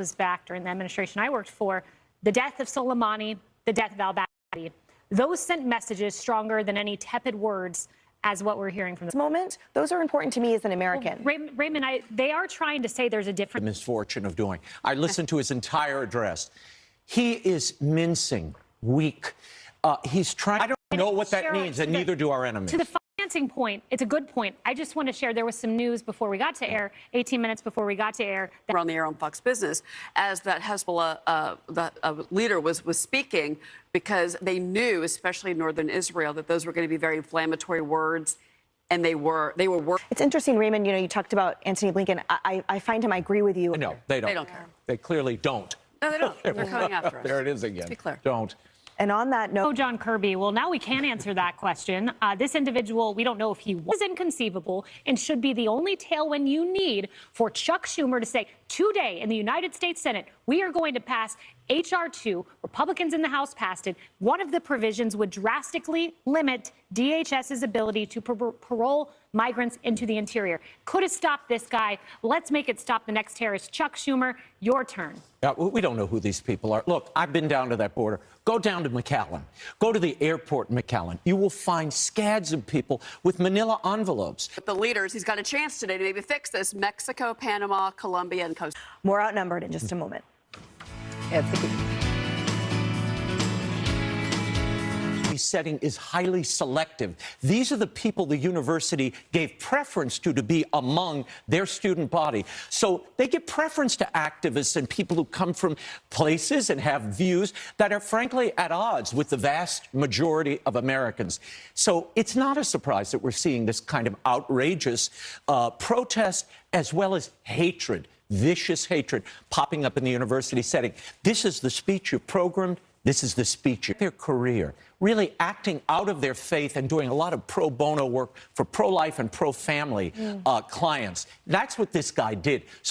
was back during the administration I worked for, the death of Soleimani, the death of al-Baghdadi. Those sent messages stronger than any tepid words as what we're hearing from this moment. Those are important to me as an American. Well, Raymond, they are trying to say there's a different misfortune of doing. I listened to his entire address. He is mincing, weak. He's trying. I don't know what that means, and neither do our enemies. To the financing point, it's a good point. I just want to share there was some news before we got to air, 18 minutes before we got to air. We're on the air on Fox Business as that Hezbollah leader was speaking, because they knew, especially in northern Israel, that those were going to be very inflammatory words. And they were. It's interesting, Raymond, you talked about Antony Blinken. I find him, I agree with you. No, they don't. They don't care. They clearly don't. No, they don't. They're coming after us. There it is again. Let's be clear. Don't. And on that note, John Kirby, well, now we can answer that question. This individual, we don't know if he was inconceivable and should be the only tailwind you need for Chuck Schumer to say, today in the United States Senate, we are going to pass H.R. 2. Republicans in the House passed it. One of the provisions would drastically limit DHS's ability to parole migrants into the interior. Could have stopped this guy. Let's make it stop the next terrorist. Chuck Schumer, your turn. Yeah, we don't know who these people are. Look, I've been down to that border. Go down to McAllen. Go to the airport in McAllen. You will find scads of people with manila envelopes. With the leaders, he's got a chance today to maybe fix this. Mexico, Panama, Colombia, and Costa Rica. more outnumbered in just a moment. Setting is highly selective. These are the people the university gave preference to be among their student body. So they give preference to activists and people who come from places and have views that are frankly at odds with the vast majority of Americans. So it's not a surprise that we're seeing this kind of outrageous protest as well as hatred, vicious hatred popping up in the university setting. This is the speech you programmed. This is the speech. Their career, really acting out of their faith and doing a lot of pro bono work for pro-life and pro-family clients. That's what this guy did. So